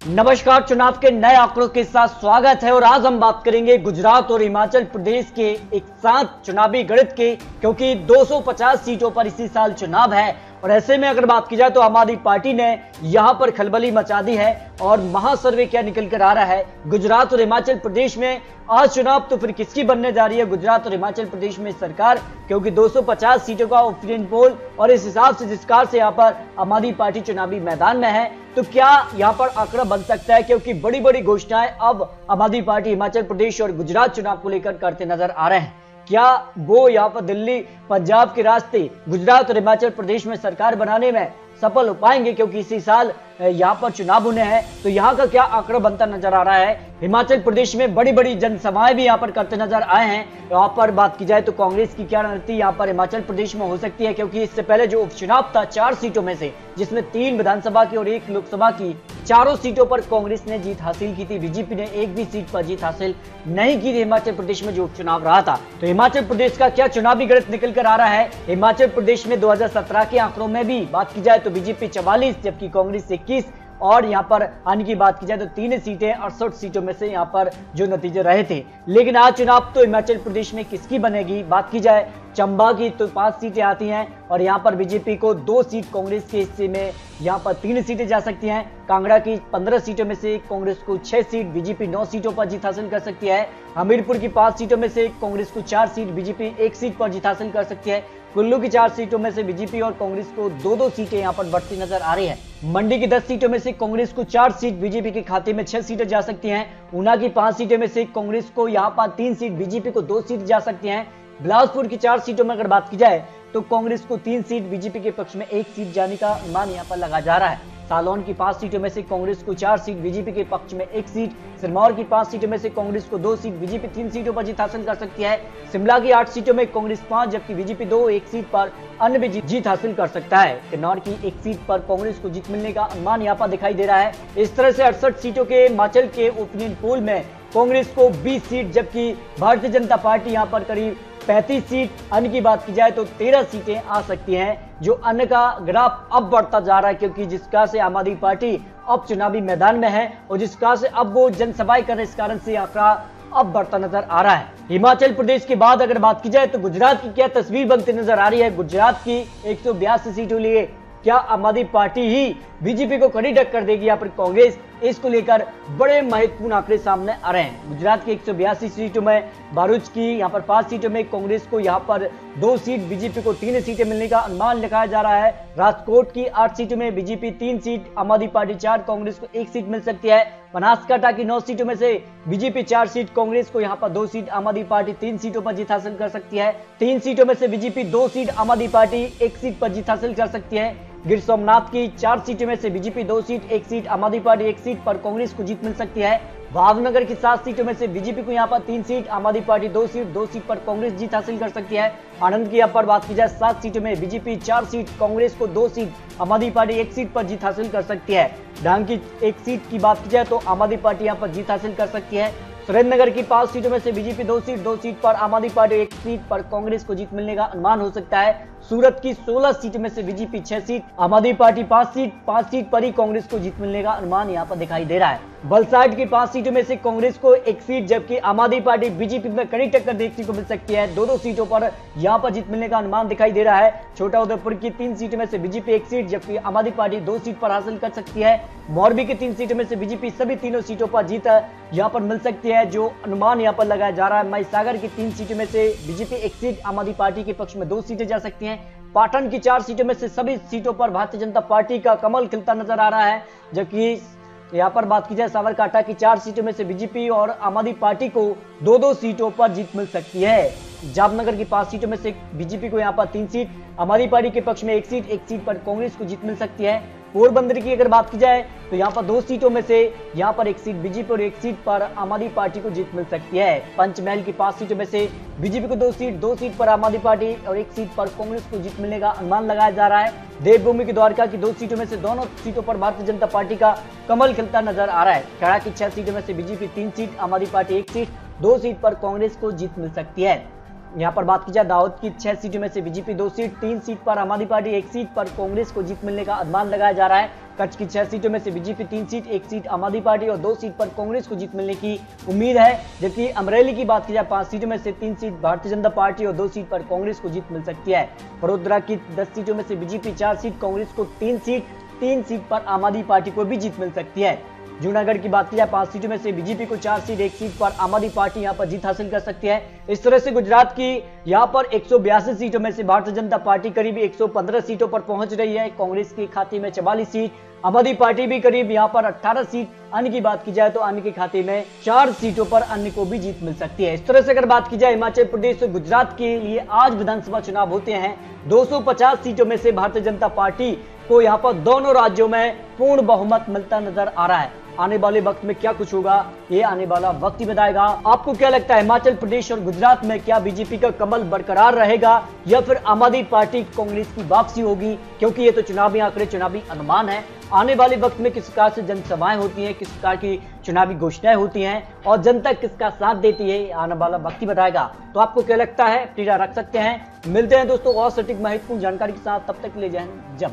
नमस्कार, चुनाव के नए आंकड़ों के साथ स्वागत है और आज हम बात करेंगे गुजरात और हिमाचल प्रदेश के एक साथ चुनावी गणित के, क्योंकि 250 सीटों पर इसी साल चुनाव है। और ऐसे में अगर बात की जाए तो आम आदमी पार्टी ने यहां पर खलबली मचा दी है और महासर्वे क्या निकल कर आ रहा है गुजरात और हिमाचल प्रदेश में। आज चुनाव तो फिर किसकी बनने जा रही है गुजरात और हिमाचल प्रदेश में सरकार, क्योंकि 250 सीटों का ओपिनियन पोल और इस हिसाब से जिस कार से यहाँ पर आम आदमी पार्टी चुनावी मैदान में है, तो क्या यहाँ पर आंकड़ा बन सकता है, क्योंकि बड़ी बड़ी घोषणाएं अब आम आदमी पार्टी हिमाचल प्रदेश और गुजरात चुनाव को लेकर करते नजर आ रहे हैं। क्या वो यहाँ पर दिल्ली पंजाब के रास्ते गुजरात और हिमाचल प्रदेश में सरकार बनाने में सफल हो पाएंगे, क्योंकि इसी साल यहाँ पर चुनाव होने हैं। तो यहाँ का क्या आंकड़ा बनता नजर आ रहा है। हिमाचल प्रदेश में बड़ी बड़ी जनसभाएं भी यहाँ पर करते नजर आए हैं। यहाँ पर बात की जाए तो कांग्रेस की क्या रणनीति यहाँ पर हिमाचल प्रदेश में हो सकती है, क्योंकि इससे पहले जो उपचुनाव था 4 सीटों में से, जिसमें 3 विधानसभा की और 1 लोकसभा की, चारों सीटों पर कांग्रेस ने जीत हासिल की थी। बीजेपी ने एक भी सीट पर जीत हासिल नहीं की थी हिमाचल प्रदेश में जो उपचुनाव रहा था। तो हिमाचल प्रदेश का क्या चुनावी गणित निकल कर आ रहा है। हिमाचल प्रदेश में 2017 के आंकड़ों में भी बात की जाए तो बीजेपी 44 जबकि कांग्रेस 21, और यहाँ पर आने की बात की जाए तो 3 सीटें 68 सीटों में से यहाँ पर जो नतीजे रहे थे। लेकिन आज चुनाव तो हिमाचल प्रदेश में किसकी बनेगी। बात की जाए चंबा की तो 5 सीटें आती हैं और यहाँ पर बीजेपी को 2 सीट, कांग्रेस के हिस्से में यहाँ पर 3 सीटें जा सकती हैं। कांगड़ा की 15 सीटों में से कांग्रेस को 6 सीट, बीजेपी 9 सीटों पर जीत हासिल कर सकती है। हमीरपुर की 5 सीटों में से कांग्रेस को 4 सीट, बीजेपी 1 सीट पर जीत हासिल कर सकती है। कुल्लू की 4 सीटों में से बीजेपी और कांग्रेस को 2-2 सीटें यहाँ पर बढ़ती नजर आ रही है। मंडी की 10 सीटों में से कांग्रेस को 4 सीट, बीजेपी के खाते में 6 सीटें जा सकती हैं। ऊना की 5 सीटों में से कांग्रेस को यहाँ पर 3 सीट, बीजेपी को 2 सीट जा सकती हैं। बिलासपुर की 4 सीटों में अगर बात की जाए तो कांग्रेस को 3 सीट, बीजेपी के पक्ष में 1 सीट जाने का अनुमान यहाँ पर लगा जा रहा है। सालौन की 5 सीटों में से कांग्रेस को 4 सीट, बीजेपी के पक्ष में 1 सीट। सिरमौर की 5 सीटों में से कांग्रेस को 2 सीट, बीजेपी 3 सीटों पर जीत हासिल कर सकती है। शिमला की 8 सीटों में कांग्रेस 5 जबकि बीजेपी 2, 1 सीट पर अन्य भी जीत हासिल कर सकता है। किन्नौर की 1 सीट पर कांग्रेस को जीत मिलने का अनुमान यहाँ पर दिखाई दे रहा है। इस तरह से 68 सीटों के हिमाचल के ओपिनियन पोल में कांग्रेस को 20 सीट जबकि भारतीय जनता पार्टी यहाँ पर करीब 35 सीट, अन्य की बात की जाए तो 13 सीटें आ सकती हैं। जो अन्य का ग्राफ अब बढ़ता जा रहा है, क्योंकि जिसका से आम आदमी पार्टी अब चुनावी मैदान में है और जिसका से अब वो जनसभाएं कर रहे, इस कारण से आंकड़ा अब बढ़ता नजर आ रहा है। हिमाचल प्रदेश के बाद अगर बात की जाए तो गुजरात की क्या तस्वीर बनती नजर आ रही है। गुजरात की 182 सीटों लिए क्या आम आदमी पार्टी ही बीजेपी को कड़ी टक्कर देगी या फिर कांग्रेस, इसको लेकर बड़े महत्वपूर्ण आंकड़े सामने आ रहे हैं। गुजरात की 182 सीटों में भरूच की यहाँ पर 5 सीटों में कांग्रेस को यहाँ पर 2 सीट, बीजेपी को 3 सीटें मिलने का अनुमान लगाया जा रहा है। राजकोट की 8 सीटों में बीजेपी 3 सीट, आम आदमी पार्टी 4, कांग्रेस को 1 सीट मिल सकती है। बनासकांठा की 9 सीटों में से बीजेपी 4 सीट, कांग्रेस को यहाँ पर 2 सीट, आम आदमी पार्टी 3 सीटों पर जीत हासिल कर सकती है। 3 सीटों में से बीजेपी 2 सीट, आम आदमी पार्टी 1 सीट पर जीत हासिल कर सकती है। गिर सोमनाथ की 4 सीटों में से बीजेपी 2 सीट, 1 सीट, आम आदमी पार्टी 1 सीट पर कांग्रेस को जीत मिल सकती है। भावनगर की 7 सीटों में से बीजेपी को यहाँ पर 3 सीट, आम आदमी पार्टी 2 सीट, 2 सीट पर कांग्रेस जीत हासिल कर सकती है। आनंद की यहाँ पर बात की जाए 7 सीटों में बीजेपी 4 सीट, कांग्रेस को 2 सीट, आम आदमी पार्टी 1 सीट पर जीत हासिल कर सकती है। डांग की 1 सीट की बात की जाए तो आम आदमी पार्टी यहाँ पर जीत हासिल कर सकती है। सुरेंद्रनगर की 5 सीटों में से बीजेपी 2 सीट, 2 सीट पर, आम आदमी पार्टी 1 सीट पर कांग्रेस को जीत मिलने का अनुमान हो सकता है। सूरत की 16 सीटों में से बीजेपी 6 सीट, आम आदमी पार्टी 5 सीट, 5 सीट पर ही कांग्रेस को जीत मिलने का अनुमान यहाँ पर दिखाई दे रहा है। वलसाड की 5 सीटों में से कांग्रेस को 1 सीट जबकि आम आदमी पार्टी बीजेपी में कड़ी टक्कर देखने को मिल सकती है। 2-2 सीटों पर यहाँ पर जीत मिलने का अनुमान दिखाई दे रहा है। छोटा उदेपुर की 3 सीटों में से बीजेपी 1 सीट जबकि आम आदमी पार्टी 2 सीट पर हासिल कर सकती है। मोरबी की 3 सीटों में से बीजेपी सभी तीनों सीटों पर जीत यहाँ पर मिल सकती है, जो अनुमान यहाँ पर लगाया जा रहा है। महिसागर की 3 सीटों में से बीजेपी 1 सीट, आम आदमी पार्टी के पक्ष में 2 सीटें जा सकती हैं। पाटन की 4 सीटों में से सभी सीटों पर भारतीय जनता पार्टी का कमल खिलता नजर आ रहा है, जबकि यहाँ पर बात की जाए साबरकांठा की 4 सीटों में से बीजेपी और आम आदमी पार्टी को 2-2 सीटों पर जीत मिल सकती है। जामनगर की 5 सीटों में से बीजेपी को यहाँ पर 3 सीट, आम आदमी पार्टी के पक्ष में 1 सीट, 1 सीट पर कांग्रेस को जीत मिल सकती है। पोरबंदर की अगर बात की जाए तो यहाँ पर 2 सीटों में से यहाँ पर 1 सीट बीजेपी और 1 सीट पर आम आदमी पार्टी को जीत मिल सकती है। पंचमहल की 5 सीटों में से बीजेपी को 2 सीट, 2 सीट पर आम आदमी पार्टी और 1 सीट पर कांग्रेस को जीत मिलने का अनुमान लगाया जा रहा है। देवभूमि की द्वारका की 2 सीटों में से दोनों सीटों पर भारतीय जनता पार्टी का कमल खिलता नजर आ रहा है। खड़ा की 6 सीटों में से बीजेपी 3 सीट, आम आदमी पार्टी 1 सीट, 2 सीट पर कांग्रेस को जीत मिल सकती है। यहाँ पर बात की जाए दाऊद की 6 सीटों में से बीजेपी 2 सीट, 3 सीट पर आम आदमी पार्टी 1 सीट पर कांग्रेस को जीत मिलने का अनुमान लगाया जा रहा है। कच्छ की 6 सीटों में से बीजेपी 3 सीट, 1 सीट आम आदमी पार्टी और 2 सीट पर कांग्रेस को जीत मिलने की उम्मीद है। जबकि अमरेली की बात की जाए 5 सीटों में से 3 सीट भारतीय जनता पार्टी और 2 सीट पर कांग्रेस को जीत मिल सकती है। वडोदरा की 10 सीटों में से बीजेपी 4 सीट, कांग्रेस को 3 सीट पर आम आदमी पार्टी को भी जीत मिल सकती है। जूनागढ़ की बात की जाए 5 सीटों में से बीजेपी को 4 सीट, 1 सीट पर आम आदमी पार्टी यहां पर जीत हासिल कर सकती है। इस तरह से गुजरात की यहां पर 182 सीटों में से भारतीय जनता पार्टी करीब 115 सीटों पर पहुंच रही है। कांग्रेस के खाते में 44 सीट, आम आदमी पार्टी भी करीब यहां पर 18 सीट। अन्य की बात की जाए तो अन्य के खाते में 4 सीटों पर अन्य को भी जीत मिल सकती है। इस तरह से अगर बात की जाए हिमाचल प्रदेश और गुजरात के लिए आज विधानसभा चुनाव होते हैं। 250 सीटों में से भारतीय जनता पार्टी को यहां पर दोनों राज्यों में पूर्ण बहुमत मिलता नजर आ रहा है। आने वाले वक्त में क्या कुछ होगा ये आने वाला वक्त ही बताएगा। आपको क्या लगता है हिमाचल प्रदेश और गुजरात में क्या बीजेपी का कमल बरकरार रहेगा या फिर आम आदमी पार्टी कांग्रेस की वापसी होगी? क्योंकि ये तो चुनावी आंकड़े, चुनावी अनुमान है। आने वाले वक्त में किस प्रकार से जनसभाएं होती हैं, किस प्रकार की चुनावी घोषणाएं होती हैं और जनता किसका साथ देती है, आने वाला वक्त ही बताएगा। तो आपको क्या लगता है, टीरा रख सकते हैं। मिलते हैं दोस्तों और सटीक महत्वपूर्ण जानकारी के साथ, तब तक ले जाएं जब